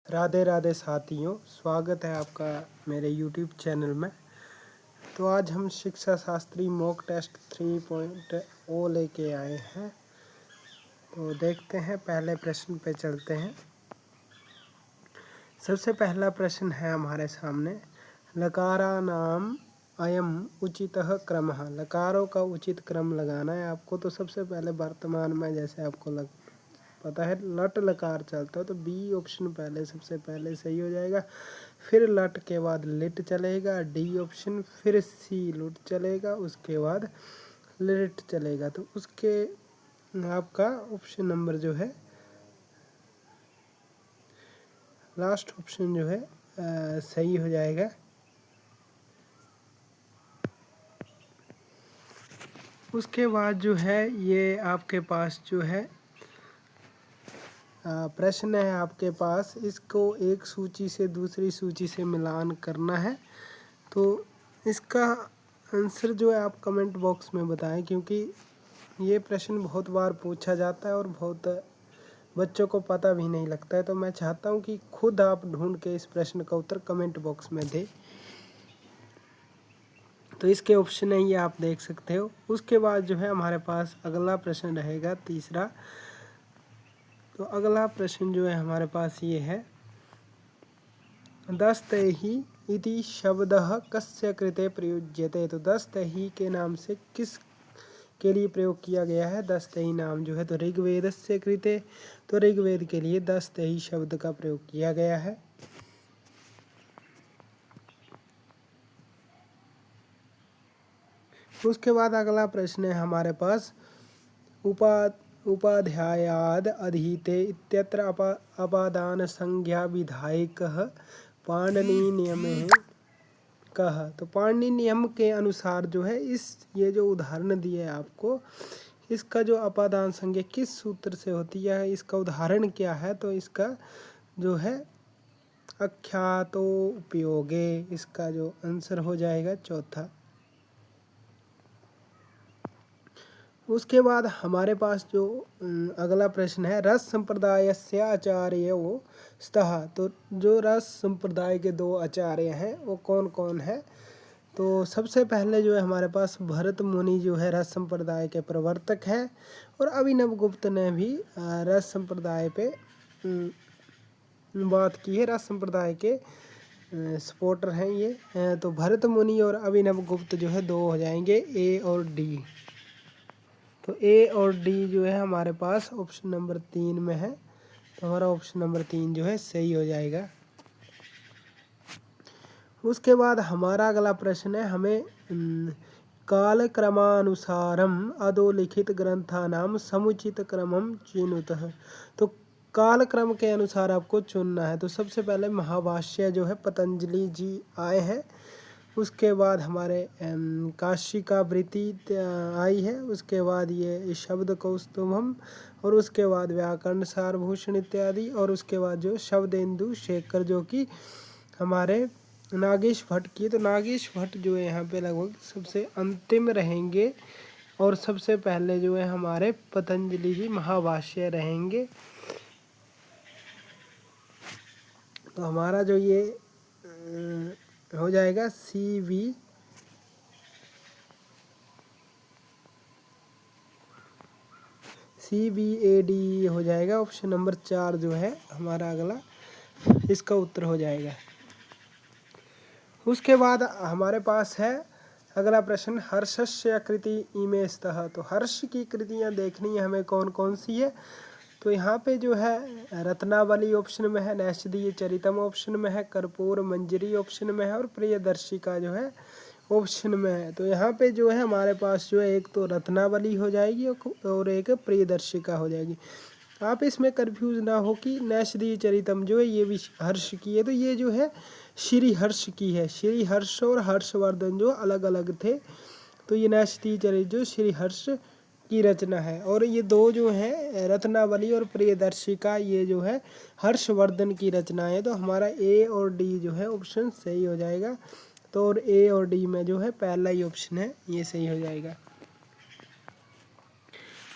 राधे राधे साथियों, स्वागत है आपका मेरे YouTube चैनल में। तो आज हम शिक्षा शास्त्री मॉक टेस्ट 3.0 लेके आए हैं। तो देखते हैं, पहले प्रश्न पे चलते हैं। सबसे पहला प्रश्न है हमारे सामने, लकारानाम अयम उचितः क्रमः। लकारों का उचित क्रम लगाना है आपको। तो सबसे पहले वर्तमान में जैसे आपको पता है लट लकार चलता है, तो बी ऑप्शन पहले सबसे पहले सही हो जाएगा। फिर लट के बाद लिट चलेगा, डी ऑप्शन, फिर सी लुट चलेगा, उसके बाद लिट चलेगा। तो उसके आपका ऑप्शन नंबर जो है लास्ट ऑप्शन जो है सही हो जाएगा। उसके बाद जो है ये आपके पास जो है प्रश्न है आपके पास, इसको एक सूची से दूसरी सूची से मिलान करना है। तो इसका आंसर जो है आप कमेंट बॉक्स में बताएं, क्योंकि ये प्रश्न बहुत बार पूछा जाता है और बहुत बच्चों को पता भी नहीं लगता है। तो मैं चाहता हूँ कि खुद आप ढूंढ के इस प्रश्न का उत्तर कमेंट बॉक्स में दें। तो इसके ऑप्शन है ये आप देख सकते हो। उसके बाद जो है हमारे पास अगला प्रश्न रहेगा तीसरा। तो अगला प्रश्न जो है हमारे पास ये है, दस्तहि इति शब्दः कस्य कृते प्रयुज्यते। तो दस्तहि के नाम से किस के लिए प्रयोग किया गया है? दस्तहि नाम जो है तो ऋग्वेदस्य कृते, तो ऋग्वेद के लिए दस्तहि शब्द का प्रयोग किया गया है। उसके बाद अगला प्रश्न है हमारे पास, उपाध्यायाद अधीते इत्यत्र अपादान संज्ञा विधायकः पाणिनि नियमे कह। तो पाणिनि नियम के अनुसार जो है ये जो उदाहरण दिए आपको, इसका जो अपादान संज्ञा किस सूत्र से होती है, इसका उदाहरण क्या है? तो इसका जो है अख्यातो उपयोगे, इसका जो आंसर हो जाएगा चौथा। उसके बाद हमारे पास जो अगला प्रश्न है, रस संप्रदायस्य आचार्यो स्तः। तो जो रस संप्रदाय के दो आचार्य हैं वो कौन कौन है? तो सबसे पहले जो है हमारे पास भरत मुनि जो है रस संप्रदाय के प्रवर्तक हैं, और अभिनव गुप्त ने भी रस संप्रदाय पे बात की है। रस संप्रदाय के सपोर्टर हैं ये। तो भरत मुनि और अभिनव गुप्त जो है दो हो जाएंगे, ए और डी। तो ए और डी जो है हमारे पास ऑप्शन नंबर 3 में है। तो हमारा ऑप्शन नंबर 3 जो है सही हो जाएगा। उसके बाद हमारा अगला प्रश्न है, हमें कालक्रमानुसारम अधोलिखित ग्रंथानाम समुचित क्रमम चिनुतः। तो काल क्रम के अनुसार आपको चुनना है। तो सबसे पहले महाभाष्य जो है पतंजलि जी आए हैं। उसके बाद हमारे काशिका वृत्ति आई है। उसके बाद ये शब्द कौस्तुभम, और उसके बाद व्याकरण सारभूषण इत्यादि, और उसके बाद जो शब्देंदु शेखर जो कि हमारे नागेश भट्ट की। तो नागेश भट्ट जो है यहाँ पे लगभग सबसे अंतिम रहेंगे, और सबसे पहले जो है हमारे पतंजलि जी महाभाष्य रहेंगे। तो हमारा जो ये हो जाएगा CBAD हो जाएगा। ऑप्शन नंबर 4 जो है हमारा अगला इसका उत्तर हो जाएगा। उसके बाद हमारे पास है अगला प्रश्न, हर्षस्य कृति इमे स्तः। तो हर्ष की कृतियाँ देखनी है हमें कौन कौन सी है? तो यहाँ पे जो है रत्नावली ऑप्शन में है, नैषधीय चरितम ऑप्शन में है, कर्पूर मंजरी ऑप्शन में है, और प्रियदर्शिका जो है ऑप्शन में है। तो यहाँ पे जो है हमारे पास जो है एक तो रत्नावली हो जाएगी और एक प्रियदर्शिका हो जाएगी। आप इसमें कंफ्यूज ना हो कि नैषधीय चरितम जो है ये भी हर्ष की है। तो ये जो है श्री हर्ष की है। श्री हर्ष और हर्षवर्धन जो अलग अलग थे। तो ये नैषधीय चरित जो श्री हर्ष की रचना है, और ये दो जो है रत्नावली और प्रियदर्शिका ये जो है हर्षवर्धन की रचना है। तो हमारा ए और डी जो है ऑप्शन सही हो जाएगा। तो और ए और डी में जो है पहला ही ऑप्शन है ये सही हो जाएगा।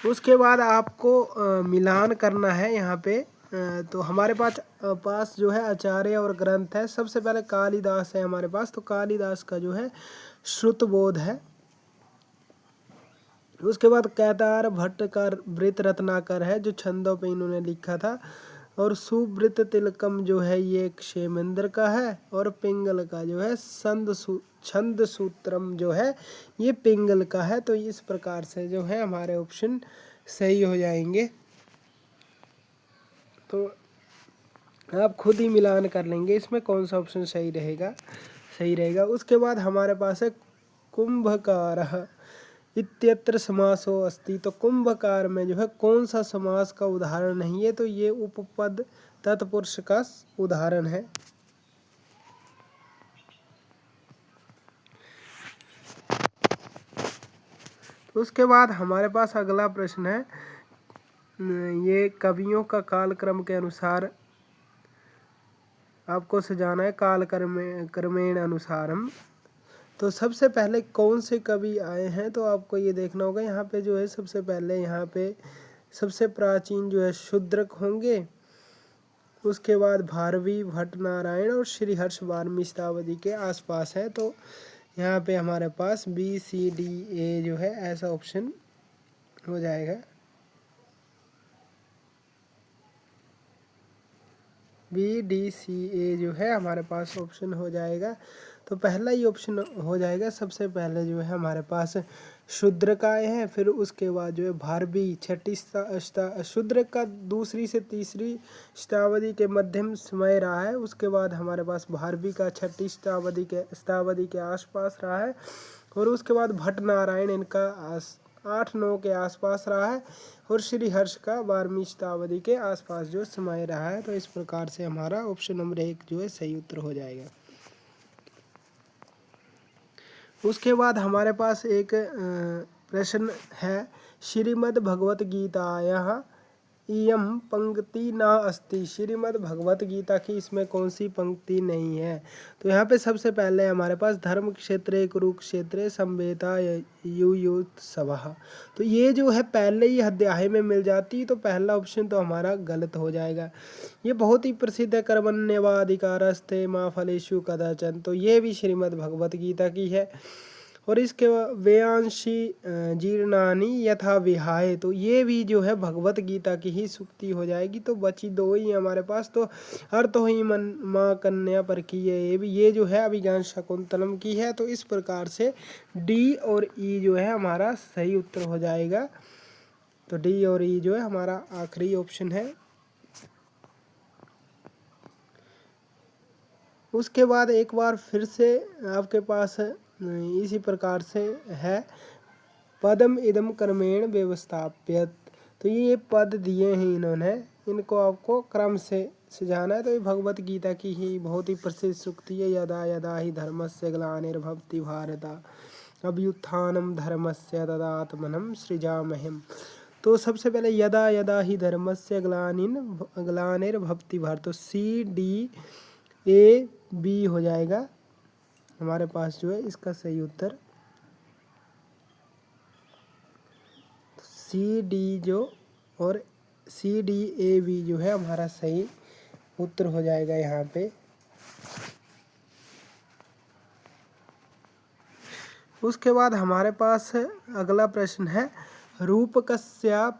उसके बाद आपको मिलान करना है यहाँ पे तो हमारे पास जो है आचार्य और ग्रंथ है। सबसे पहले कालिदास है हमारे पास, तो कालिदास का जो है श्रुतबोध है। उसके बाद कैदार भट्ट का वृत रत्नाकर है जो छंदों पे इन्होंने लिखा था। और सुवृत तिलकम जो है ये क्षेमेंद्र का है। और पिंगल का जो है छंद सूत्रम जो है ये पिंगल का है। तो इस प्रकार से जो है हमारे ऑप्शन सही हो जाएंगे। तो आप खुद ही मिलान कर लेंगे इसमें कौन सा ऑप्शन सही रहेगा। उसके बाद हमारे पास है कुंभकार इत्यत्र समासो अस्ति। तो कुंभकार में जो है कौन सा समास का उदाहरण नहीं है, तो ये उपपद तत्पुरुष का उदाहरण है। उसके बाद हमारे पास अगला प्रश्न है, ये कवियों का कालक्रम के अनुसार आपको सजाना है, काल क्रमेण अनुसारम। तो सबसे पहले कौन से कवि आए हैं, तो आपको ये देखना होगा। यहाँ पे जो है सबसे पहले यहाँ पे सबसे प्राचीन जो है शूद्रक होंगे। उसके बाद भारवी, भट्ट नारायण और श्रीहर्ष वाल्मीकि के आसपास है। तो यहाँ पे हमारे पास BCDA जो है ऐसा ऑप्शन हो जाएगा। BDCA जो है हमारे पास ऑप्शन हो जाएगा। तो पहला ही ऑप्शन हो जाएगा। सबसे पहले जो है हमारे पास शूद्रक आए हैं, फिर उसके बाद जो है भारवी छठी शूद्रक का दूसरी से तीसरी शताब्दी के मध्यम समय रहा है। उसके बाद हमारे पास भारवी का छठी शताब्दी के आसपास रहा है। और उसके बाद भट्ट नारायण इनका 8-9 के आसपास रहा है। और श्रीहर्ष का 12वीं शताब्दी के आसपास जो समय रहा है। तो इस प्रकार से हमारा ऑप्शन नंबर 1 जो है सही उत्तर हो जाएगा। उसके बाद हमारे पास एक प्रश्न है, श्रीमद् भगवत गीतायाः इयं पंक्ति न अस्ति। श्रीमद् भगवत गीता की इसमें कौन सी पंक्ति नहीं है, तो यहाँ पे सबसे पहले हमारे पास धर्म क्षेत्रे कुरुक्षेत्रे संवेता युयुत्सवः। तो ये जो है पहले ही अध्याय में मिल जाती, तो पहला ऑप्शन तो हमारा गलत हो जाएगा। ये बहुत ही प्रसिद्ध है, कर्मण्येवाधिकारस्ते मा फलेषु कदाचन। तो ये भी श्रीमद् भगवत गीता की है। और इसके वेयांशी जीर्णानि यथा विहाय। तो ये भी जो है भगवत गीता की ही सूक्ति हो जाएगी। तो बची 2 ही हमारे पास। तो अर्थ ही मन माँ कन्या पर की ये जो है अभिज्ञान शकुंतलम की है। तो इस प्रकार से D और E जो है हमारा सही उत्तर हो जाएगा। तो D और E जो है हमारा आखिरी ऑप्शन है। उसके बाद एक बार फिर से आपके पास इसी प्रकार से है, पदम इदम कर्मेण व्यवस्थाप्यत। तो ये पद दिए हैं इन्होंने, इनको आपको क्रम से सजाना है। तो ये भगवत गीता की ही बहुत ही प्रसिद्ध सूक्ति है, यदा यदा ही धर्मस्य ग्लानिर्भवति भारत अभ्युत्थानं धर्मस्य तदात्मनं सृजाम्यहम्। तो सबसे पहले यदा यदा ही धर्मस्य ग्लानिर्भवति भारत। तो CDAB हो जाएगा हमारे पास जो है इसका सही उत्तर। CD जो और CDAB जो है हमारा सही उत्तर हो जाएगा यहाँ पे। उसके बाद हमारे पास अगला प्रश्न है, रूपकस्य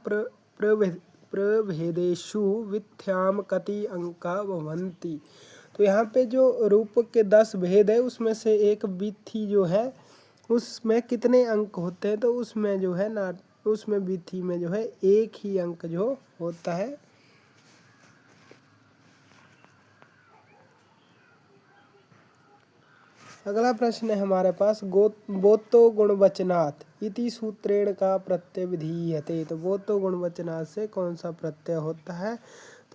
प्रभेदेषु विथ्याम कति अंका भवन्ति। तो यहाँ पे जो रूपक के 10 भेद है उसमें से एक विथि जो है उसमें कितने अंक होते हैं, तो उसमें जो है ना उसमें विथि में जो है 1 ही अंक जो होता है। अगला प्रश्न है हमारे पास, बोतो गुणवचनात् इति सूत्रेण का प्रत्यय विधीयते। तो बोतो गुणवचनात् से कौन सा प्रत्यय होता है,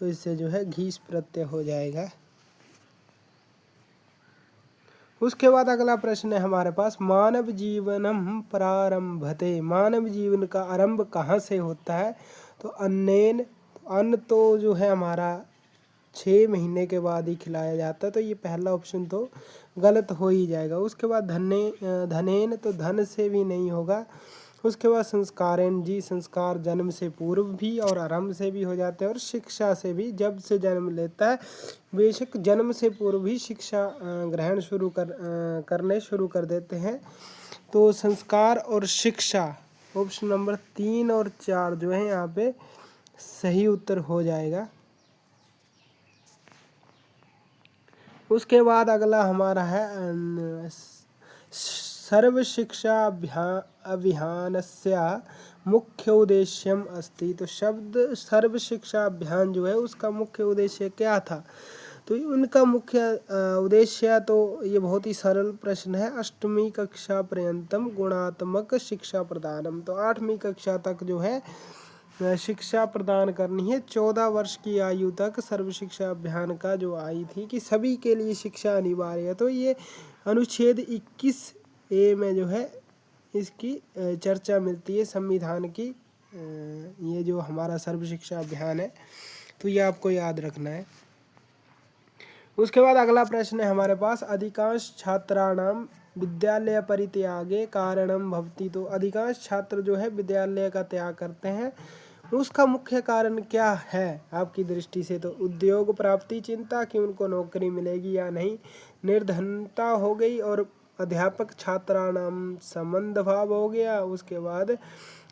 तो इससे जो है घीस प्रत्यय हो जाएगा। उसके बाद अगला प्रश्न है हमारे पास, मानव जीवनम प्रारंभते। मानव जीवन का आरंभ कहाँ से होता है, तो अन्नेन। अन्न तो जो है हमारा 6 महीने के बाद ही खिलाया जाता है। तो ये पहला ऑप्शन तो गलत हो ही जाएगा। उसके बाद धनेन, तो धन से भी नहीं होगा। उसके बाद संस्कारेण जी, संस्कार जन्म से पूर्व भी और आरंभ से भी हो जाते हैं, और शिक्षा से भी, जब से जन्म लेता है बेशक जन्म से पूर्व भी शिक्षा ग्रहण करने शुरू कर देते हैं। तो संस्कार और शिक्षा ऑप्शन नंबर 3 और 4 जो है यहाँ पे सही उत्तर हो जाएगा। उसके बाद अगला हमारा है सर्व शिक्षा अभियानस्य मुख्य उद्देश्यम अस्ति। तो शब्द सर्व शिक्षा अभियान जो है उसका मुख्य उद्देश्य क्या था? तो उनका मुख्य उद्देश्य, तो ये बहुत ही सरल प्रश्न है, अष्टमी कक्षा पर्यंतम गुणात्मक शिक्षा प्रदानम। तो 8वीं कक्षा तक जो है शिक्षा प्रदान करनी है। 14 वर्ष की आयु तक सर्व शिक्षा अभियान का जो आई थी कि सभी के लिए शिक्षा अनिवार्य है। तो ये अनुच्छेद 21A में जो है इसकी चर्चा मिलती है संविधान की। ये जो हमारा सर्व शिक्षा अभियान है तो ये आपको याद रखना है। उसके बाद अगला प्रश्न है हमारे पास, अधिकांश छात्राणाम विद्यालय परित्यागे कारणम भवति। तो अधिकांश छात्र जो है विद्यालय का त्याग करते हैं, उसका मुख्य कारण क्या है आपकी दृष्टि से? तो उद्योग प्राप्ति चिंता कि उनको नौकरी मिलेगी या नहीं, निर्धनता हो गई, और अध्यापक छात्राणाम संबंध भाव हो गया, उसके बाद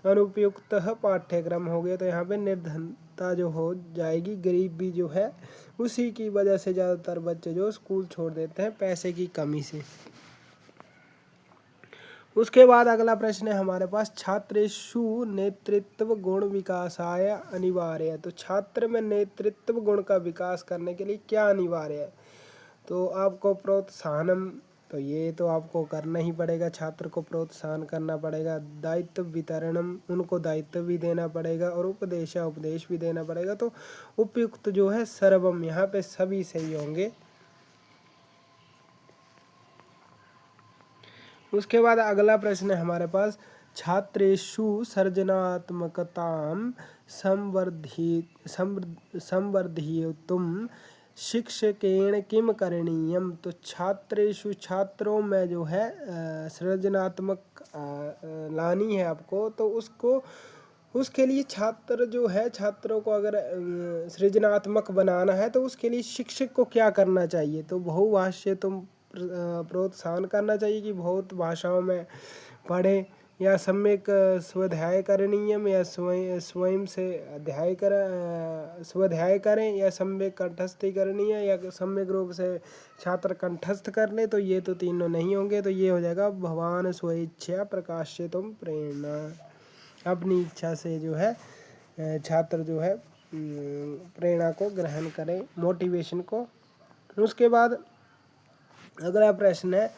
अनुपयुक्त पाठ्यक्रम हो गया। तो यहाँ पे निर्धनता जो हो जाएगी, गरीबी जो है उसी की वजह से ज़्यादातर बच्चे जो स्कूल छोड़ देते हैं पैसे की कमी से। उसके बाद अगला प्रश्न है हमारे पास, छात्रेषु नेतृत्व गुण विकासाय अनिवार्य। तो छात्र में नेतृत्व गुण का विकास करने के लिए क्या अनिवार्य है? तो आपको प्रोत्साहनम, तो ये तो आपको करना ही पड़ेगा, छात्र को प्रोत्साहन करना पड़ेगा। दायित्व वितरणम, उनको दायित्व भी देना पड़ेगा, और उपदेश भी देना पड़ेगा। तो उपयुक्त जो है सर्वम, यहाँ पे सभी सही होंगे। उसके बाद अगला प्रश्न है हमारे पास, छात्रेषु सर्जनात्मकतां संवर्धयितुं शिक्षकेण किम करणीयम। तो छात्रेषु, छात्रों में जो है सृजनात्मक लानी है आपको, तो उसके लिए छात्र जो है, छात्रों को अगर सृजनात्मक बनाना है तो उसके लिए शिक्षक को क्या करना चाहिए? तो बहुभाषा तुम प्रोत्साहन करना चाहिए कि बहुत भाषाओं में पढ़ें, या सम्यक स्वाध्याय करणीयम, या स्वयं से स्वाध्याय करें, या सम्यक कंठस्थी करनी है, या सम्यक रूप से छात्र कंठस्थ कर लें। तो ये तो तीनों नहीं होंगे, तो ये हो जाएगा भगवान स्वेच्छा प्रकाशितुम प्रेरणा। अपनी इच्छा से जो है छात्र जो है प्रेरणा को ग्रहण करें, मोटिवेशन को। उसके बाद अगला प्रश्न है,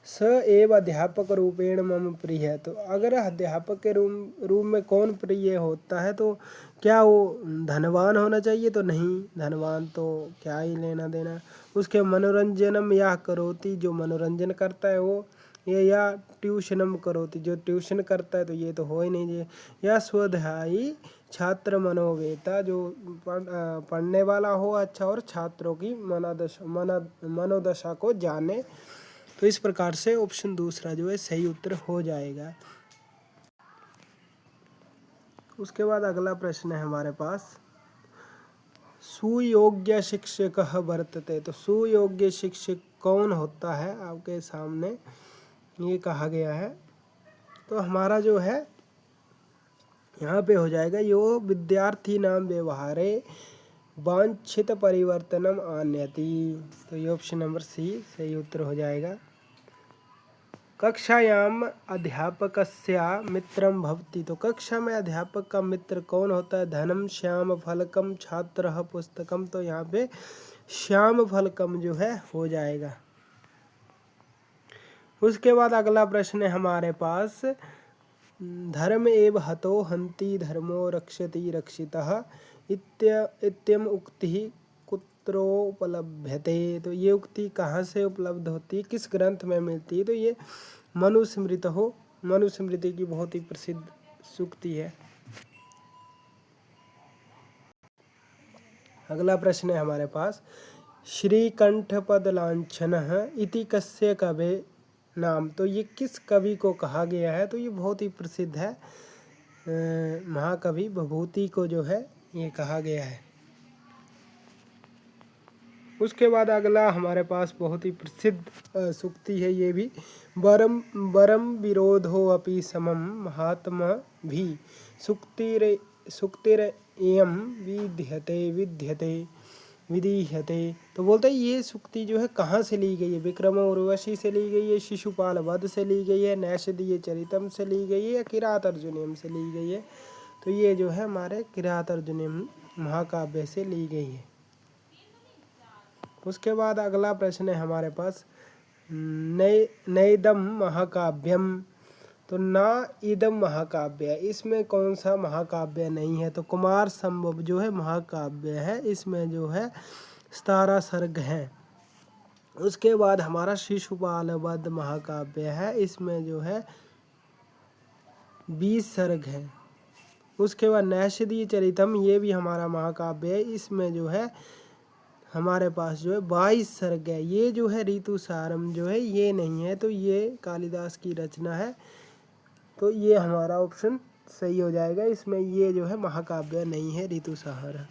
स एव अध्यापक रूपेण मम प्रिय है। तो अगर अध्यापक के रूप में कौन प्रिय होता है, तो क्या वो धनवान होना चाहिए? तो नहीं, धनवान तो क्या ही लेना देना। उसके मनोरंजनम या करोति, जो मनोरंजन करता है वो, ये, या ट्यूशनम करोति, जो ट्यूशन करता है, तो ये तो हो ही नहीं है। या स्वाध्यायी छात्र मनोवेता, जो पढ़ने वाला हो अच्छा और छात्रों की मनोदशा को जाने। तो इस प्रकार से ऑप्शन दूसरा जो है सही उत्तर हो जाएगा। उसके बाद अगला प्रश्न है हमारे पास, सुयोग्य शिक्षक वर्तते। तो सुयोग्य शिक्षक कौन होता है आपके सामने ये कहा गया है। तो हमारा जो है यहाँ पे हो जाएगा, यो विद्यार्थी नाम व्यवहारे वांछित परिवर्तनम आनयति। तो ये ऑप्शन नंबर सी सही उत्तर हो जाएगा। कक्षायाम अध्यापकस्य मित्रम भवति। तो कक्षा में अध्यापक का मित्र कौन होता है? धनम श्याम फलकम छात्रः पुस्तकम। तो यहाँ पे श्याम फलकम जो है हो जाएगा। उसके बाद अगला प्रश्न है हमारे पास, धर्म एव हतो हन्ति धर्मो रक्षति रक्षितः इत्यम उक्ति कुत्रोपलभ्यते। तो ये उक्ति कहाँ से उपलब्ध होती है, किस ग्रंथ में मिलती है? तो ये मनुस्मृति की बहुत ही प्रसिद्ध सूक्ति है। अगला प्रश्न है हमारे पास, श्रीकंठ पद लांछनः इति कस्य कवे नाम, तो ये किस कवि को कहा गया है? तो ये बहुत ही प्रसिद्ध है, महाकवि भभूति को जो है ये कहा गया है। उसके बाद अगला हमारे पास बहुत ही प्रसिद्ध सूक्ति है, ये भी वरम वरम विरोधो अपि समम महात्मा भी सुक्तिरेयम विद्यते विद्यते विधीयते। तो बोलते हैं ये सूक्ति जो है कहाँ से ली गई है? विक्रम उर्वशी से ली गई है, शिशुपाल वध से ली गई है, नैषधीय चरितम से ली गई है, या किरात अर्जुनीयम से ली गई है? तो ये जो है हमारे किरात अर्जुनीयम महाकाव्य से ली गई है। उसके बाद अगला प्रश्न है हमारे पास नैदम महाकाव्यम। तो ना इदम महाकाव्य, इसमें कौन सा महाकाव्य नहीं है? तो कुमार संभव जो है महाकाव्य है, इसमें जो है 17 सर्ग हैं। उसके बाद हमारा शिशुपाल वध महाकाव्य है, इसमें जो है 20 सर्ग है। उसके बाद नैषधीय चरितम, ये भी हमारा महाकाव्य है, इसमें जो है हमारे पास जो है 22 सर्ग है। ये जो है ऋतुसारम जो है ये नहीं है, तो ये कालिदास की रचना है, तो ये हमारा ऑप्शन सही हो जाएगा। इसमें ये जो है महाकाव्य नहीं है, ऋतुसार।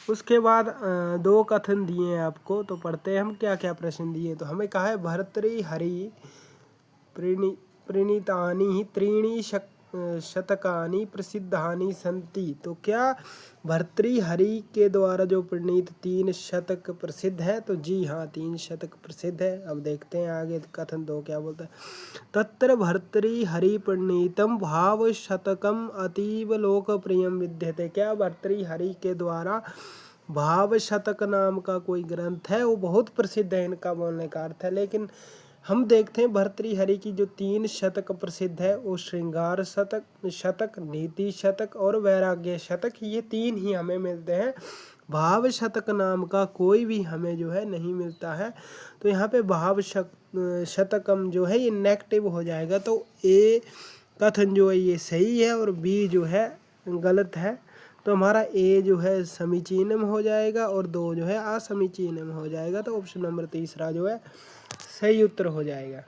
उसके बाद 2 कथन दिए हैं आपको, तो पढ़ते हैं हम क्या क्या प्रश्न दिए। तो हमें कहा है भर्तृहरि प्रणीतानि त्रीणि शतकानि प्रसिद्धानि सन्ति। तो क्या भर्तृहरि के द्वारा जो प्रणीत 3 शतक प्रसिद्ध है? तो जी हाँ, 3 शतक प्रसिद्ध है। अब देखते हैं आगे कथन 2 क्या बोलता है। तत्र भर्तृहरि प्रणीतम भाव शतकम अतीव लोकप्रियम विद्यते। क्या भर्तृहरि के द्वारा भाव शतक नाम का कोई ग्रंथ है, वो बहुत प्रसिद्ध है, इनका बोलने का अर्थ है। लेकिन हम देखते हैं भर्तृहरि की जो 3 शतक प्रसिद्ध है, वो श्रृंगार शतक, नीति शतक और वैराग्य शतक, ये 3 ही हमें मिलते हैं। भाव शतक नाम का कोई भी हमें जो है नहीं मिलता है। तो यहाँ पे भाव शतकम जो है ये नेगेटिव हो जाएगा, तो ए कथन जो है ये सही है और बी जो है गलत है। तो हमारा ए जो है समीचीनम हो जाएगा और 2 जो है असमीचीनम हो जाएगा। तो ऑप्शन नंबर 3 जो है सही उत्तर हो जाएगा।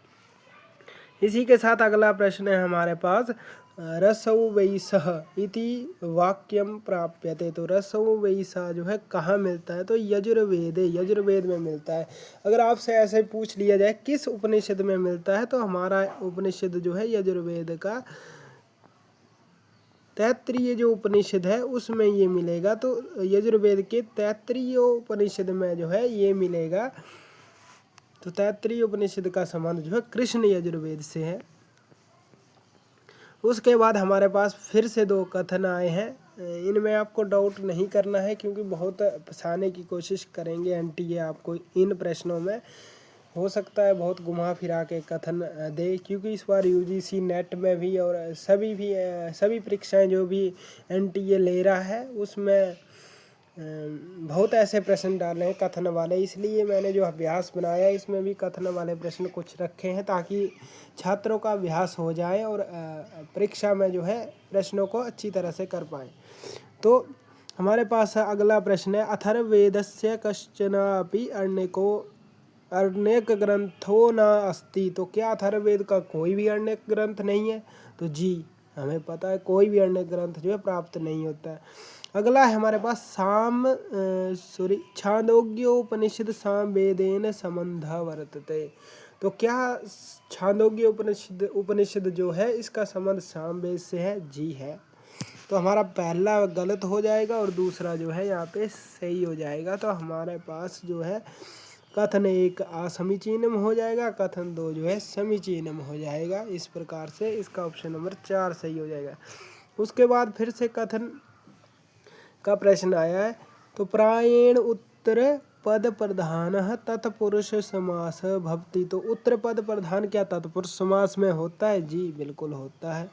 इसी के साथ अगला प्रश्न है हमारे पास रसौ वैसः इति वाक्यम प्राप्यते। तो रसौ वैसा जो है कहाँ मिलता है? तो यजुर्वेद में मिलता है। अगर आपसे ऐसे पूछ लिया जाए किस उपनिषद में मिलता है, तो हमारा उपनिषद जो है यजुर्वेद का तैत्तिरीय जो उपनिषद है उसमें ये मिलेगा। तो यजुर्वेद के तैत्तिरीय उपनिषद में जो है ये मिलेगा। तो तैत्तिरीय उपनिषद का संबंध जो है कृष्ण यजुर्वेद से है। उसके बाद हमारे पास फिर से 2 कथन आए हैं, इनमें आपको डाउट नहीं करना है, क्योंकि बहुत फंसाने की कोशिश करेंगे एनटीए आपको इन प्रश्नों में। हो सकता है बहुत घुमा फिरा के कथन दे, क्योंकि इस बार यूजीसी नेट में भी और सभी परीक्षाएं जो भी एनटीए ले रहा है उसमें बहुत ऐसे प्रश्न डाले हैं कथन वाले। इसलिए मैंने जो अभ्यास बनाया इसमें भी कथन वाले प्रश्न कुछ रखे हैं, ताकि छात्रों का अभ्यास हो जाए और परीक्षा में जो है प्रश्नों को अच्छी तरह से कर पाए। तो हमारे पास अगला प्रश्न है अथर्ववेदस्य कश्चनापि अर्ण्यक ग्रंथो न अस्ति। तो क्या अथर्ववेद का कोई भी अर्ण्यक ग्रंथ नहीं है? तो जी हमें पता है कोई भी अर्ण्यक ग्रंथ जो है प्राप्त नहीं होता है। अगला है हमारे पास छांदोग्योपनिषद सामवेदेन संबंध वर्तते। तो क्या छांदोग्य उपनिषद जो है इसका संबंध सामवेद से है? जी है। तो हमारा पहला गलत हो जाएगा और दूसरा जो है यहाँ पे सही हो जाएगा। तो हमारे पास जो है कथन 1 असमीचीनम हो जाएगा, कथन 2 जो है समीचीनम हो जाएगा। इस प्रकार से इसका ऑप्शन नंबर 4 सही हो जाएगा। उसके बाद फिर से कथन का प्रश्न आया है। तो प्रायेण उत्तर पद प्रधान तत्पुरुष समास भवति। तो उत्तर पद प्रधान क्या तत्पुरुष समास में होता है? जी बिल्कुल होता है।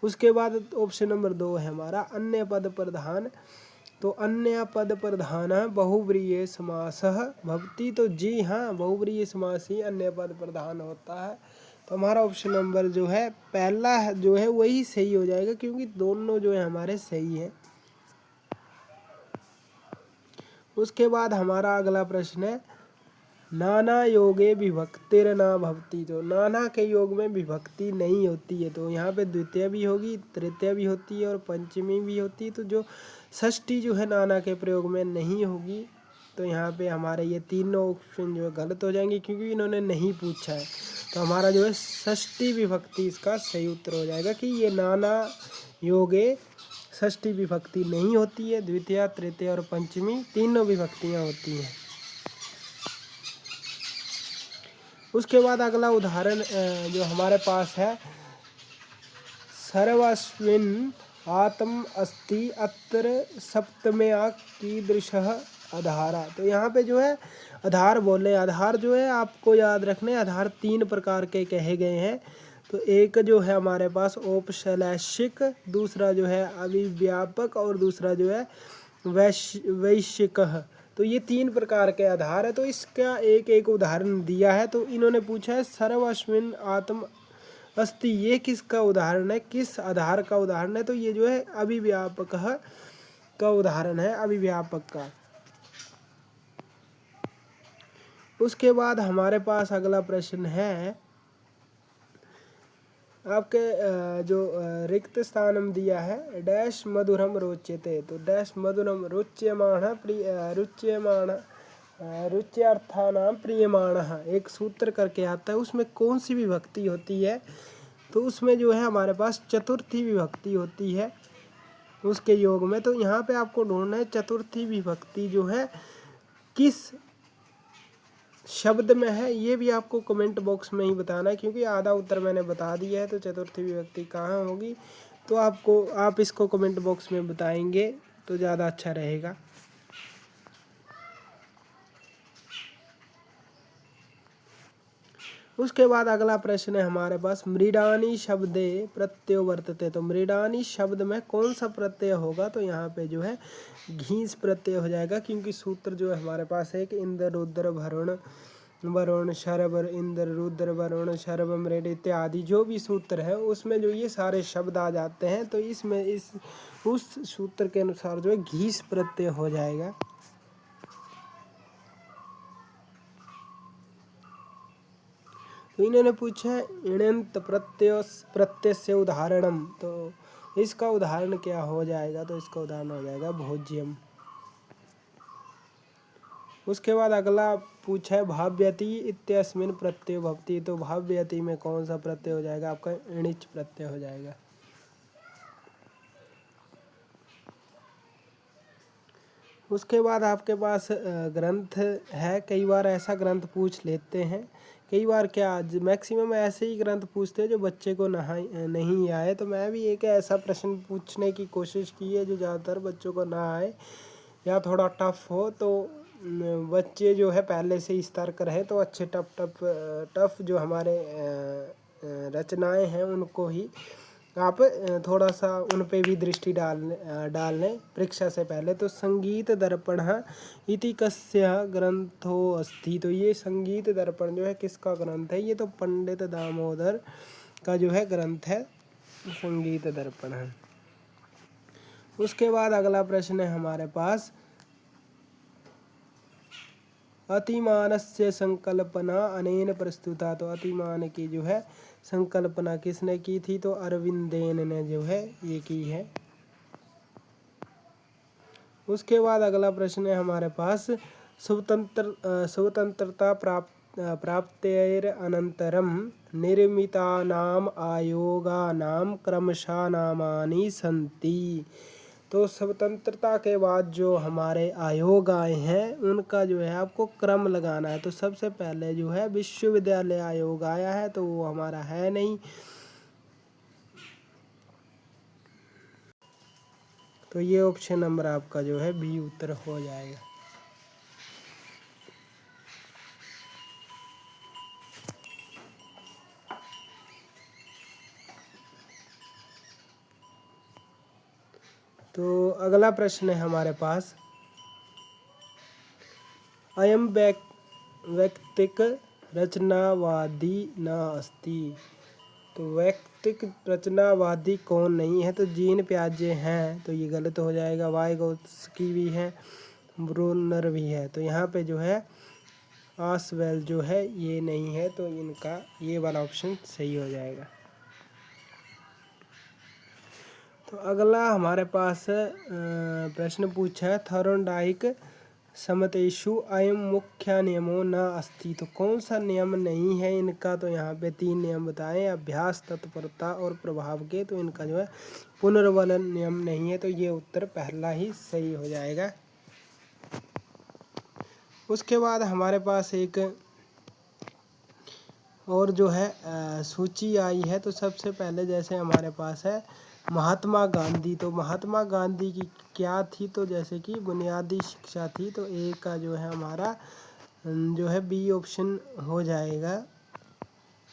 उसके बाद ऑप्शन नंबर 2 है हमारा अन्य पद प्रधान। तो अन्य पद प्रधान बहुव्रीहि समासः भवति। तो जी हाँ, बहुव्रीहि समास ही अन्य पद प्रधान होता है। तो हमारा ऑप्शन नंबर जो है पहला जो है वही सही हो जाएगा, क्योंकि दोनों जो है हमारे सही हैं। उसके बाद हमारा अगला प्रश्न है नाना योगे विभक्तिर न भवति, तो नाना के योग में विभक्ति नहीं होती है। तो यहाँ पे द्वितीय भी होगी, तृतीय भी होती है और पंचमी भी होती है। तो जो षष्ठी जो है नाना के प्रयोग में नहीं होगी। तो यहाँ पे हमारे ये तीनों ऑप्शन जो है गलत हो जाएंगे, क्योंकि इन्होंने नहीं पूछा है। तो हमारा जो है षष्ठी विभक्ति इसका सही उत्तर हो जाएगा कि ये नाना योगे षष्ठी विभक्ति नहीं होती है। द्वितीय, तृतीय और पंचमी तीनों विभक्तियाँ होती हैं। उसके बाद अगला उदाहरण जो हमारे पास है, सर्वस्मिन् आत्म अस्ति अत्र सप्तम्या कीदृशः आधारा। तो यहाँ पे जो है आधार बोले, आधार जो है आपको याद रखने, आधार 3 प्रकार के कहे गए हैं। तो एक जो है हमारे पास औपश्लैशिक, दूसरा जो है अभिव्यापक और दूसरा जो है वैश्विक। तो ये 3 प्रकार के आधार है। तो इसका एक एक उदाहरण दिया है। तो इन्होंने पूछा है सर्वस्मिन् आत्म अस्ति, ये किसका उदाहरण है, किस आधार का उदाहरण है। तो ये जो है अभिव्यापक का उदाहरण है, अभिव्यापक का। उसके बाद हमारे पास अगला प्रश्न है, आपके जो रिक्त स्थानम दिया है, डैश मधुरम रोच्यते। तो डैश मधुरम रुच्यमाण रुच्यर्थानाम प्रियमाणः, एक सूत्र करके आता है, उसमें कौन सी विभक्ति होती है। तो उसमें जो है हमारे पास चतुर्थी विभक्ति होती है उसके योग में। तो यहाँ पे आपको ढूंढना है चतुर्थी विभक्ति जो है किस शब्द में है, ये भी आपको कमेंट बॉक्स में ही बताना है, क्योंकि आधा उत्तर मैंने बता दिया है। तो चतुर्थी विभक्ति कहाँ होगी, तो आप इसको कमेंट बॉक्स में बताएंगे तो ज़्यादा अच्छा रहेगा। उसके बाद अगला प्रश्न है हमारे पास, मृडानी शब्दे प्रत्ययो वर्तते। तो मृडानी शब्द में कौन सा प्रत्यय होगा। तो यहाँ पे जो है घीस प्रत्यय हो जाएगा, क्योंकि सूत्र जो है हमारे पास है कि इंद्र रुद्र वरुण शरभ, इंद्र रुद्र वरुण शरभ मृड इत्यादि जो भी सूत्र है उसमें जो ये सारे शब्द आ जाते हैं। तो इसमें उस सूत्र के अनुसार जो है घीस प्रत्यय हो जाएगा। तो इन्होंने पूछा है इणंत प्रत्यय से उदाहरणम। तो इसका उदाहरण क्या हो जाएगा। तो इसका उदाहरण हो जाएगा भोज्यम। उसके बाद अगला पूछा है भाव्यति इत्यस्मिन् प्रत्ययो भवति। तो भाव्यति में कौन सा प्रत्यय हो जाएगा, आपका इणिच प्रत्यय हो जाएगा। उसके बाद आपके पास ग्रंथ है, कई बार ऐसा ग्रंथ पूछ लेते हैं, कई बार क्या मैक्सिमम ऐसे ही ग्रंथ पूछते हैं जो बच्चे को नहीं आए। तो मैं भी एक ऐसा प्रश्न पूछने की कोशिश की है जो ज़्यादातर बच्चों को ना आए या थोड़ा टफ हो। तो बच्चे जो है पहले से ही सतर्क रहे, तो अच्छे टफ जो हमारे रचनाएं हैं उनको ही आप थोड़ा सा उन पे भी दृष्टि डालने परीक्षा से पहले। तो संगीत दर्पण इति कस्य ग्रंथो अस्ति। तो ये संगीत दर्पण जो है किसका ग्रंथ है, ये तो पंडित दामोदर का जो है ग्रंथ है संगीत दर्पण है। उसके बाद अगला प्रश्न है हमारे पास, अतिमानस्य संकल्पना अनेन प्रस्तुता। तो अतिमान की जो है संकल्पना किसने की थी, तो अरविंदेन ने जो है ये की है। उसके बाद अगला प्रश्न है हमारे पास, स्वतंत्रता प्राप्तेर अनंतरम निर्मितानाम आयोगानाम क्रमशः नामानि सन्ति। तो स्वतंत्रता के बाद जो हमारे आयोग आए हैं उनका जो है आपको क्रम लगाना है। तो सबसे पहले जो है विश्वविद्यालय आयोग आया है, तो वो हमारा है नहीं। तो ये ऑप्शन नंबर आपका जो है बी उत्तर हो जाएगा। तो अगला प्रश्न है हमारे पास, अयम वैयक्तिक रचनावादी न अस्ति। तो वैयक्तिक रचनावादी कौन नहीं है, तो जीन प्याजे हैं, तो ये गलत हो जाएगा। वाइगोत्स्की भी है, ब्रूनर भी है। तो यहाँ पे जो है आसवेल जो है ये नहीं है, तो इनका ये वाला ऑप्शन सही हो जाएगा। तो अगला हमारे पास प्रश्न पूछा है थॉर्नडाइक समतेषु अयं मुख्य नियमो न अस्ति। तो कौन सा नियम नहीं है इनका? तो यहाँ पे 3 नियम बताएं, अभ्यास, तत्परता और प्रभाव के। तो इनका जो है पुनर्वलन नियम नहीं है, तो ये उत्तर पहला ही सही हो जाएगा। उसके बाद हमारे पास एक और जो है सूची आई है। तो सबसे पहले जैसे हमारे पास है महात्मा गांधी। तो महात्मा गांधी की क्या थी? तो जैसे कि बुनियादी शिक्षा थी, तो ए का जो है हमारा जो है बी ऑप्शन हो जाएगा।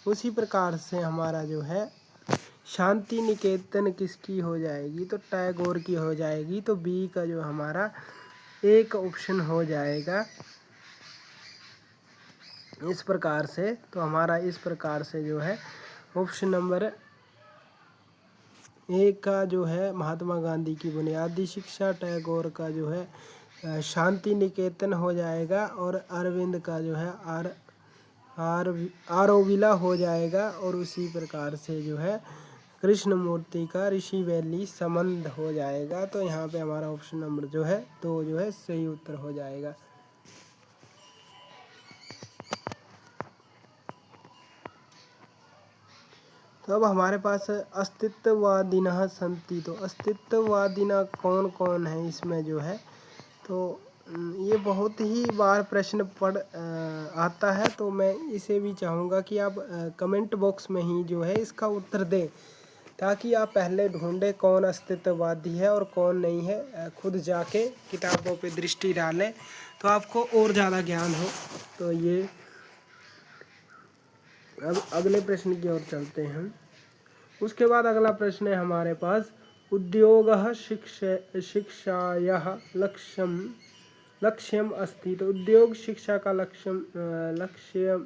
उसी प्रकार से हमारा जो है शांति निकेतन किसकी हो जाएगी? तो टैगोर की हो जाएगी। तो बी का जो हमारा एक ऑप्शन हो जाएगा इस प्रकार से। तो हमारा इस प्रकार से जो है ऑप्शन नंबर एक का जो है महात्मा गांधी की बुनियादी शिक्षा, टैगोर का जो है शांति निकेतन हो जाएगा, और अरविंद का जो है आरोविला हो जाएगा, और उसी प्रकार से जो है कृष्णमूर्ति का ऋषि वैली संबंध हो जाएगा। तो यहाँ पे हमारा ऑप्शन नंबर जो है 2 जो है सही उत्तर हो जाएगा। तो अब हमारे पास अस्तित्ववादिनः सन्ति। तो अस्तित्ववादिना कौन कौन है इसमें जो है? तो ये बहुत ही बार प्रश्न आता है, तो मैं इसे भी चाहूँगा कि आप कमेंट बॉक्स में ही जो है इसका उत्तर दें, ताकि आप पहले ढूंढें कौन अस्तित्ववादी है और कौन नहीं है। खुद जाके किताबों पे दृष्टि डालें तो आपको और ज़्यादा ज्ञान हो। तो ये अब अगले प्रश्न की ओर चलते हैं हम। उसके बाद अगला प्रश्न है हमारे पास उद्योगः शिक्षायाः लक्ष्यम अस्ति। तो उद्योग शिक्षा का लक्ष्य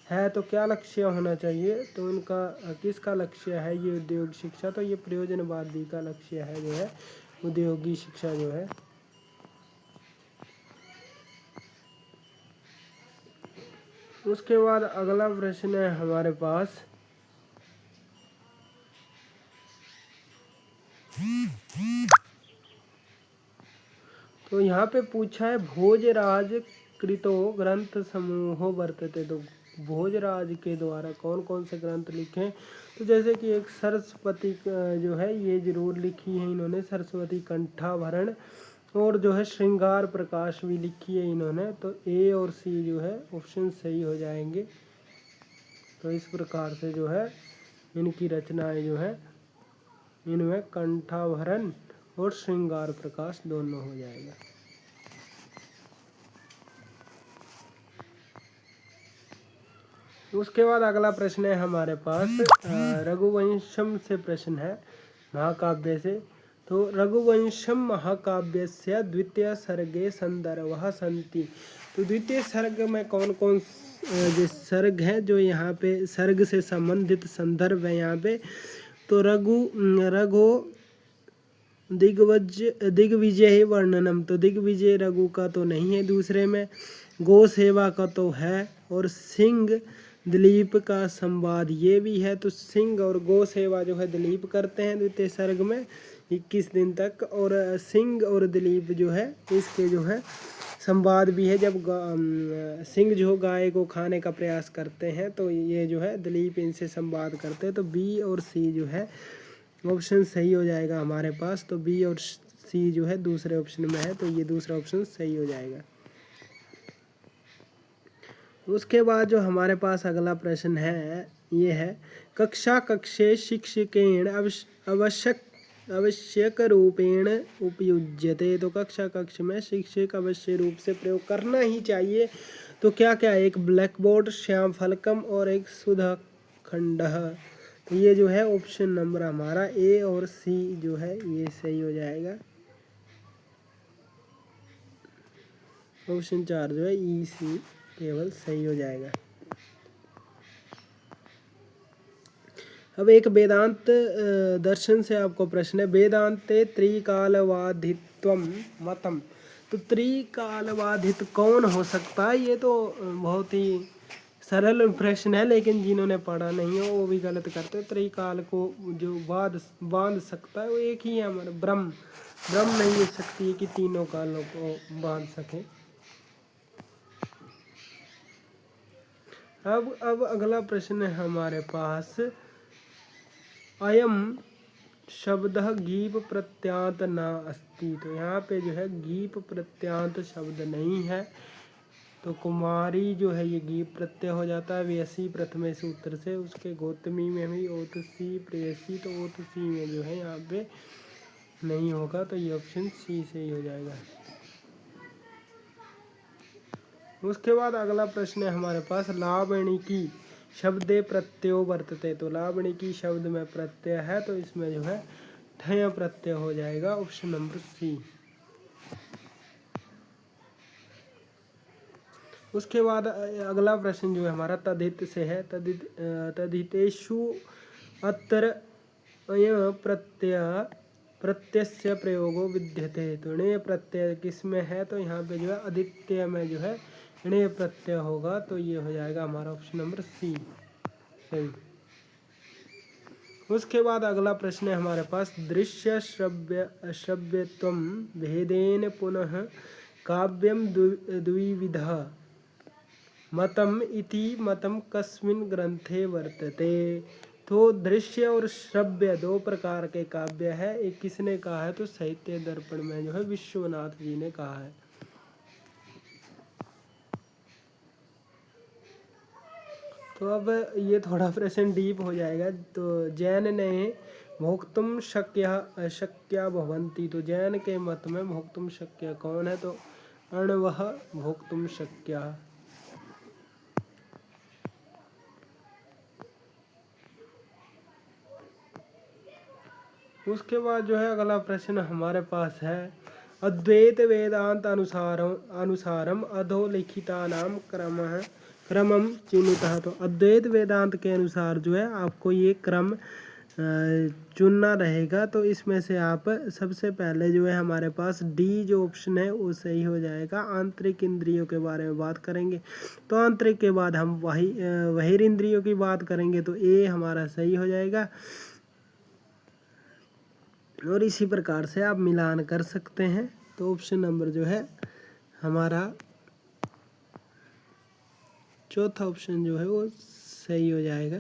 है, तो क्या लक्ष्य होना चाहिए? तो उनका किसका लक्ष्य है ये उद्योग शिक्षा? तो ये प्रयोजनवादी का लक्ष्य है जो है उद्योगी शिक्षा जो है। उसके बाद अगला प्रश्न है हमारे पास तो यहाँ पे पूछा है भोजराज कृतो ग्रंथ समूहो वर्तते। तो भोजराज के द्वारा कौन कौन से ग्रंथ लिखे? तो जैसे कि एक सरस्वती जो है ये जरूर लिखी है इन्होंने, सरस्वती कंठाभरण, और जो है श्रृंगार प्रकाश भी लिखी है इन्होंने। तो ए और सी जो है ऑप्शन सही हो जाएंगे। तो इस प्रकार से जो है इनकी रचनाएं जो है इनमें कंठाभरण और श्रृंगार प्रकाश दोनों हो जाएगा। उसके बाद अगला प्रश्न है हमारे पास रघुवंशम से प्रश्न है महाकाव्य से। तो रघुवंशम महाकाव्यस्य द्वितीय सर्गे संदर्भः सन्ति। तो द्वितीय सर्ग में कौन कौन जो सर्ग है जो यहाँ पे सर्ग से संबंधित संदर्भ है यहाँ पे? तो रघु दिग्विजय वर्णनम। तो दिग्विजय रघु का तो नहीं है, दूसरे में गौ सेवा का तो है, और सिंह दिलीप का संवाद ये भी है। तो सिंह और गौ सेवा जो है दिलीप करते हैं द्वितीय सर्ग में 21 दिन तक, और सिंह और दिलीप जो है इसके जो है संवाद भी है। जब सिंह जो गाय को खाने का प्रयास करते हैं तो ये जो है दिलीप इनसे संवाद करते हैं। तो बी और सी जो है ऑप्शन सही हो जाएगा हमारे पास। तो बी और सी जो है दूसरे ऑप्शन में है, तो ये दूसरा ऑप्शन सही हो जाएगा। उसके बाद जो हमारे पास अगला प्रश्न है ये है कक्षा कक्षे शिक्षकेण आवश्यक रूपेण उपयुज्यते। तो कक्षा कक्ष में शिक्षक अवश्य रूप से प्रयोग करना ही चाहिए। तो क्या क्या? एक ब्लैक बोर्ड, श्याम फलकम और एक सुधा खंडः। तो ये जो है ऑप्शन नंबर हमारा ए और सी जो है ये सही हो जाएगा। ऑप्शन 4 जो है ई सी केवल सही हो जाएगा। अब एक वेदांत दर्शन से आपको प्रश्न है वेदांते त्रिकालवादित्वम मतम। तो त्रिकाल बाधित कौन हो सकता है? ये तो बहुत ही सरल प्रश्न है, लेकिन जिन्होंने पढ़ा नहीं है वो भी गलत करते। त्रिकाल को जो बांध सकता है वो एक ही है हमारा ब्रह्म। ब्रह्म नहीं हो सकती है कि तीनों कालों को बांध सके। अब अगला प्रश्न है हमारे पास, अयम शब्द गीप प्रत्यांत न अस्ति। तो यहाँ पे जो है गीप प्रत्यांत शब्द नहीं है, तो कुमारी जो है ये गीप प्रत्यय हो जाता है व्यसी प्रथम सूत्र से। उसके गौतमी में भी ओतसी प्रेयसी, तो ओतसी में जो है यहाँ पे नहीं होगा, तो ये ऑप्शन सी से ही हो जाएगा। उसके बाद अगला प्रश्न है हमारे पास, लावणिकी शब्दे प्रत्ययो वर्तते। तो लावणिकी शब्द में प्रत्यय है, तो इसमें जो है ठय प्रत्यय हो जाएगा, ऑप्शन नंबर सी। उसके बाद अगला प्रश्न जो है हमारा तदित से है। तदितेषु अत्र प्रत्ययस्य प्रयोगो विद्यते। तो णेय प्रत्यय किस में है? तो यहाँ पे जो है अदित्य में जो है णेय प्रत्यय होगा, तो ये हो जाएगा हमारा ऑप्शन नंबर सी सही। उसके बाद अगला प्रश्न है हमारे पास, दृश्य श्रव्यत्वं भेदेन पुनः काव्यम द्विविधः मतम इति मतम कस्मिन् ग्रंथे वर्तते। तो दृश्य और श्रव्य दो प्रकार के काव्य है। एक किसने कहा है? तो साहित्य दर्पण में जो है विश्वनाथ जी ने कहा है। तो अब ये थोड़ा प्रश्न डीप हो जाएगा। तो जैन ने भोक्तुम शक्या भवन्ति। तो जैन के मत में भोक्तुम शक्य कौन है? तो अण्वः भोक्तुम शक्या। उसके बाद जो है अगला प्रश्न हमारे पास है, अद्वैत वेदांत अनुसारम अधोलिखितानाम क्रमम चिन्हितः। तो अद्वैत वेदांत के अनुसार जो है आपको ये क्रम चुनना रहेगा। तो इसमें से आप सबसे पहले जो है हमारे पास डी जो ऑप्शन है वो सही हो जाएगा। आंतरिक इंद्रियों के बारे में बात करेंगे, तो आंतरिक के बाद हम बाहिर इंद्रियों की बात करेंगे, तो ए हमारा सही हो जाएगा। और इसी प्रकार से आप मिलान कर सकते हैं। तो ऑप्शन नंबर जो है हमारा चौथा ऑप्शन जो है वो सही हो जाएगा।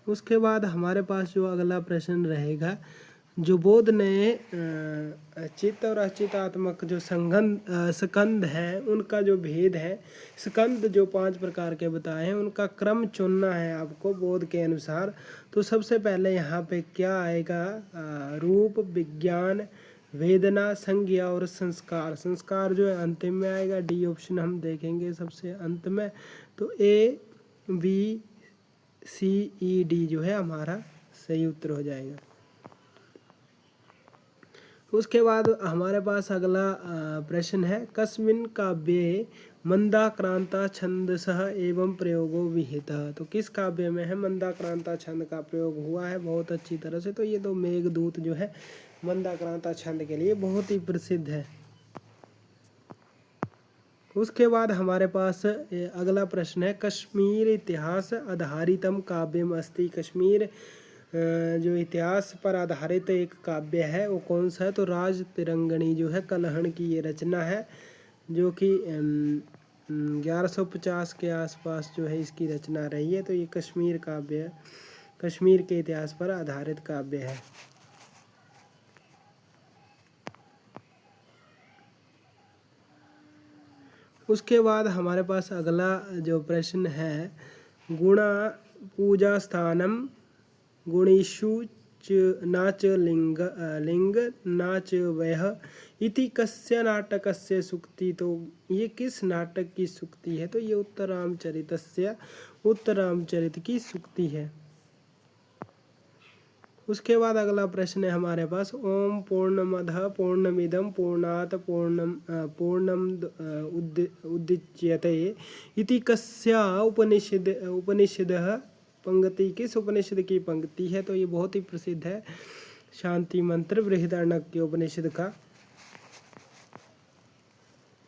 उसके बाद हमारे पास जो अगला प्रश्न रहेगा, जो बोध ने चित्त और अचितात्मक जो स्कंद है उनका जो भेद है, स्कंद जो 5 प्रकार के बताए हैं उनका क्रम चुनना है आपको बोध के अनुसार। तो सबसे पहले यहाँ पे क्या आएगा? रूप, विज्ञान, वेदना, संज्ञा और संस्कार। संस्कार जो है अंतिम में आएगा, डी ऑप्शन हम देखेंगे सबसे अंत में। तो A B C E D जो है हमारा सही उत्तर हो जाएगा। उसके बाद हमारे पास अगला प्रश्न है, कस्मिन् काव्ये मंदाक्रांता छंदसः एवं प्रयोगो विहितः। तो किस काव्य में है मंदाक्रांता छंद का प्रयोग हुआ है बहुत अच्छी तरह से? तो ये तो मेघदूत जो है मंदाक्रांता छंद के लिए बहुत ही प्रसिद्ध है। उसके बाद हमारे पास अगला प्रश्न है, कश्मीर इतिहास आधारितम काव्यम अस्ति। कश्मीर जो इतिहास पर आधारित एक काव्य है वो कौन सा है? तो राज तिरंगणी जो है कलहण की ये रचना है, जो कि 1150 के आसपास जो है इसकी रचना रही है। तो ये कश्मीर काव्य है, कश्मीर के इतिहास पर आधारित काव्य है। उसके बाद हमारे पास अगला जो प्रश्न है, गुणा पूजा स्थानम गुणेषु न च लिंग न च वयः इति कस्य नाटकस्य सूक्ति। तो ये किस नाटक की सूक्ति है? तो ये उत्तरामचरित की सूक्ति है। उसके बाद अगला प्रश्न है हमारे पास, ओम पूर्णमदः पूर्णमिदं पूर्णात् पूर्णम् उद्दिच्यते इति कस्या उपनिषदः पंक्ति, किस उपनिषद की पंक्ति है? तो ये बहुत ही प्रसिद्ध है, शांति मंत्र बृहदारण्यक उपनिषद का।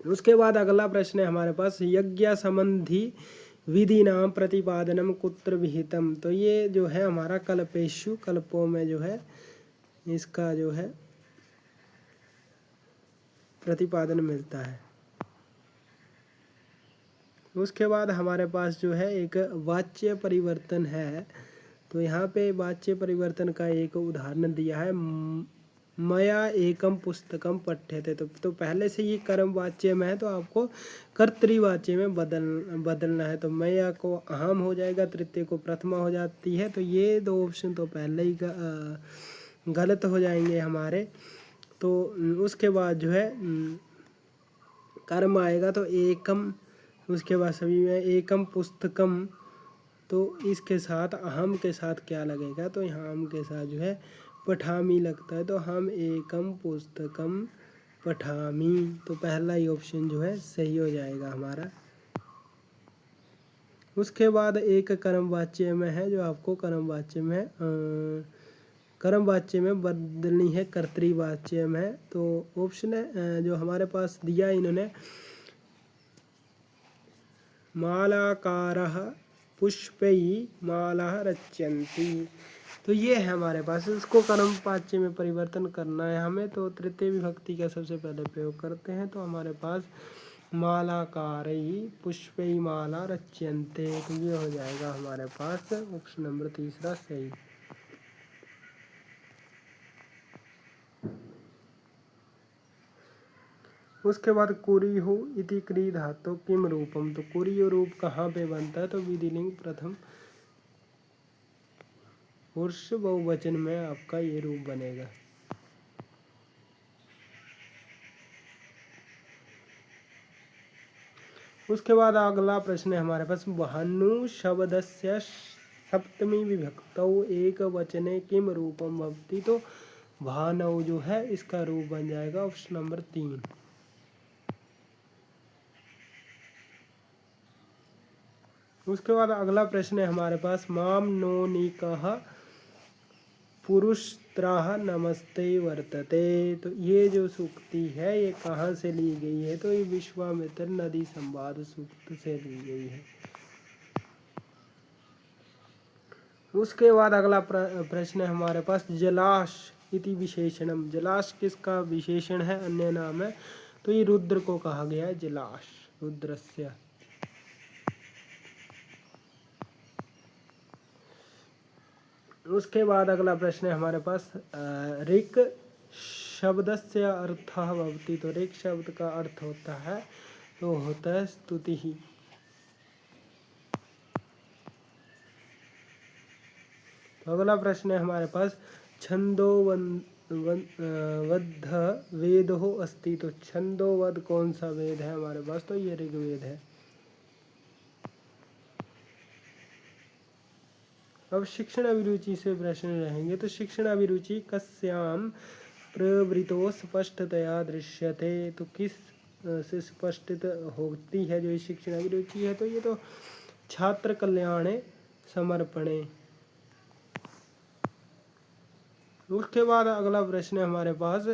उसके बाद अगला प्रश्न है हमारे पास, यज्ञ संबंधी विधि नाम प्रतिपादनम कुत्र विहितम। तो ये जो है हमारा कल्पेशु, कल्पों में जो है इसका जो है प्रतिपादन मिलता है। उसके बाद हमारे पास जो है एक वाच्य परिवर्तन है। तो यहाँ पे वाच्य परिवर्तन का एक उदाहरण दिया है, मया एकम पुस्तकम पठ्यते। तो पहले से ये कर्म वाच्य में है तो आपको कर्तृवाच्य में बदलना है। तो मया को अहम हो जाएगा, तृतीय को प्रथमा हो जाती है। तो ये दो ऑप्शन तो पहले ही गलत हो जाएंगे हमारे। तो उसके बाद जो है कर्म आएगा तो एकम, उसके बाद सभी में एकम पुस्तकम। तो इसके साथ अहम के साथ क्या लगेगा, तो यहाँ हम के साथ जो है पठामी लगता है। तो हम एकम पुस्तकम पठामी। तो पहला ही ऑप्शन जो है सही हो जाएगा हमारा। उसके बाद एक कर्म वाच्य में है जो आपको कर्म वाच्य में बदलनी है कर्तृवाच्य में। तो ऑप्शन है जो हमारे पास दिया इन्होंने, मालाकारः पुष्पैः मालाः रचयन्ति। तो ये है हमारे पास, इसको कर्म वाच्य में परिवर्तन करना है हमें। तो तृतीय विभक्ति का सबसे पहले प्रयोग करते हैं। तो हमारे पास मालाकारैः पुष्पैः माला रच्यन्ते। तो ये हो जाएगा हमारे पास ऑप्शन नंबर तीसरा सही। उसके बाद कुरिहु इति क्री धातु किम रूपम। तो कुरियो रूप कहाँ पे बनता है, तो विधिलिंग प्रथम पुरुष बहुवचन में आपका ये रूप बनेगा। उसके बाद अगला प्रश्न है हमारे पास, भानु शब्दस्य सप्तमी विभक्तौ एक वचने किम रूपम भवति। तो भानौ जो है इसका रूप बन जाएगा ऑप्शन नंबर 3। उसके बाद अगला प्रश्न है हमारे पास, माम नो निकः पुरुषत्राः नमस्ते वर्तते। तो ये जो सूक्ति है ये कहाँ से ली गई है, तो ये विश्वामित्र नदी संवाद सूक्त से ली गई है। उसके बाद अगला प्रश्न है हमारे पास, जलाश इति विशेषणम। जलाश किसका विशेषण है, अन्य नाम है। तो ये रुद्र को कहा गया है जलाश, रुद्रस्य। उसके बाद अगला प्रश्न है हमारे पास, ऋक् शब्दस्य अर्थः भवति। तो ऋक् शब्द का अर्थ होता है, तो होता है स्तुति ही। तो अगला प्रश्न है हमारे पास, छंदोवद् वेदो अस्ति। तो छंदोवद् कौन सा वेद है हमारे पास, तो ये ऋग्वेद है। अब शिक्षण अभिरुचि से प्रश्न रहेंगे। तो शिक्षण अभिरुचि कस्याम प्रवृत्तो स्पष्टतया दृश्यते। तो किस से स्पष्ट होती है जो शिक्षण अभिरुचि है, तो ये तो छात्र कल्याणे समर्पणे। उसके बाद अगला प्रश्न है हमारे पास,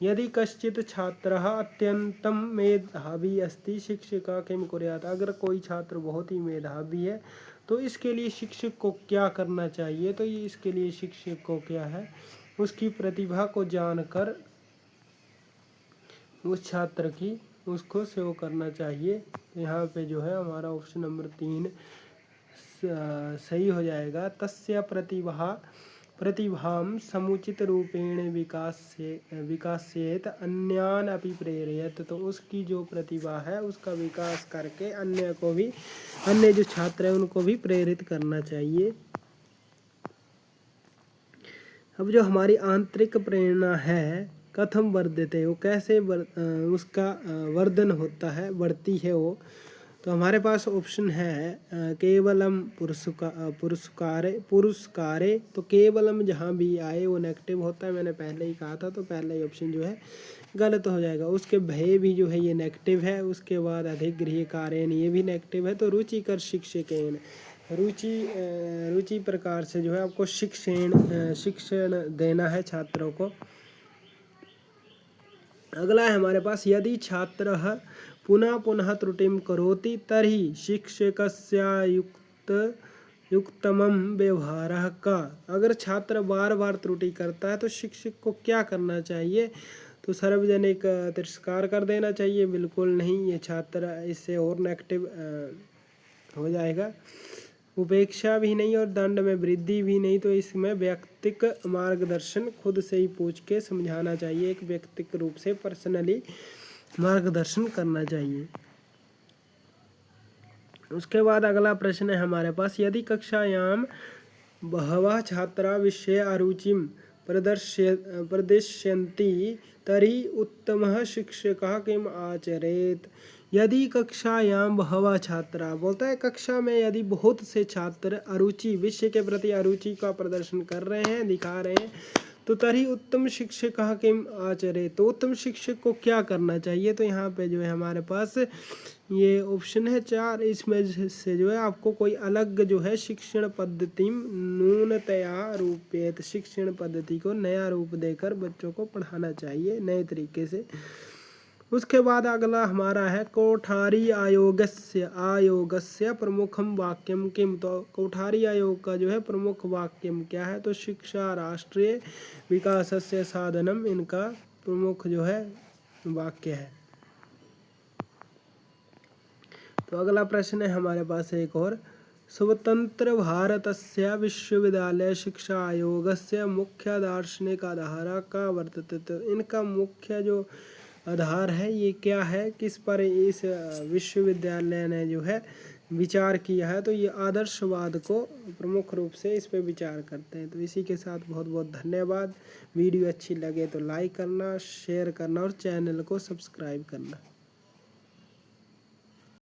यदि कश्चित छात्रः अत्यंतम मेधावी अस्ति शिक्षिका किम कुर्यात्। अगर कोई छात्र बहुत ही मेधावी है तो इसके लिए शिक्षक को क्या करना चाहिए, तो ये इसके लिए शिक्षक को क्या है, उसकी प्रतिभा को जानकर उस छात्र की उसको सेवा करना चाहिए। तो यहाँ पे जो है हमारा ऑप्शन नंबर 3 सही हो जाएगा। तस्य प्रतिभां समुचित रूपेण विकासेत अन्यान अपि प्रेरयत। तो उसकी जो प्रतिभा है उसका विकास करके अन्य जो छात्र हैं उनको भी प्रेरित करना चाहिए। अब जो हमारी आंतरिक प्रेरणा है कथम वर्धते, वो कैसे उसका वर्धन होता है, बढ़ती है वो। तो हमारे पास ऑप्शन है केवलम पुरस्कारे। तो केवलम जहाँ भी आए वो नेगेटिव होता है, मैंने पहले ही कहा था। तो पहला ही ऑप्शन जो है गलत हो जाएगा। उसके भय भी जो है ये नेगेटिव है। उसके बाद अधिक गृह कार्यन ये भी नेगेटिव है। तो रुचिकर शिक्षकेन, रुचि प्रकार से जो है आपको शिक्षण देना है छात्रों को। अगला है हमारे पास, यदि छात्रः पुनः पुनः त्रुटिं करोति तर्हि शिक्षकस्य युक्तमं व्यवहारः का। अगर छात्र बार बार त्रुटि करता है तो शिक्षक को क्या करना चाहिए? तो सार्वजनिक तिरस्कार कर देना चाहिए? बिल्कुल नहीं, ये छात्र इससे और नेगेटिव हो जाएगा। उपेक्षा भी नहीं और दंड में वृद्धि भी नहीं, तो इसमें व्यक्तिक मार्गदर्शन खुद से ही पूछ के समझाना चाहिए, एक व्यक्तिक रूप से पर्सनली मार्गदर्शन करना चाहिए। उसके बाद अगला प्रश्न है हमारे पास, यदि कक्षायां बहवः छात्रा विषये अरुचिं प्रदर्शयन्ति तर्हि उत्तमः शिक्षकः किम् आचरेत्। यदि कक्षायां बहवः छात्रा बोलता है, कक्षा में यदि बहुत से छात्र अरुचि, विषय के प्रति अरुचि का प्रदर्शन कर रहे हैं, दिखा रहे हैं, तो तभी उत्तम शिक्षकः किम आचरे, तो उत्तम शिक्षक को क्या करना चाहिए? तो यहाँ पे जो है हमारे पास ये ऑप्शन है 4, इसमें से जो है आपको कोई अलग जो है शिक्षण पद्धति नूनतया रूपेत, शिक्षण पद्धति को नया रूप देकर बच्चों को पढ़ाना चाहिए नए तरीके से। उसके बाद अगला हमारा है, कोठारी आयोगस्य प्रमुखम वाक्यम किम। तो कोठारी आयोग का जो है प्रमुख वाक्यम क्या है? तो शिक्षा राष्ट्रीय विकासस्य साधनम, इनका प्रमुख जो है वाक्य है। तो अगला प्रश्न है हमारे पास एक और, स्वतंत्र भारतस्य विश्वविद्यालय शिक्षा आयोगस्य मुख्य दार्शनिक आधार का वर्तते। तो इनका मुख्य जो आधार है ये क्या है, किस पर इस विश्वविद्यालय ने जो है विचार किया है? तो ये आदर्शवाद को प्रमुख रूप से इस पे विचार करते हैं। तो इसी के साथ बहुत बहुत धन्यवाद। वीडियो अच्छी लगे तो लाइक करना, शेयर करना और चैनल को सब्सक्राइब करना।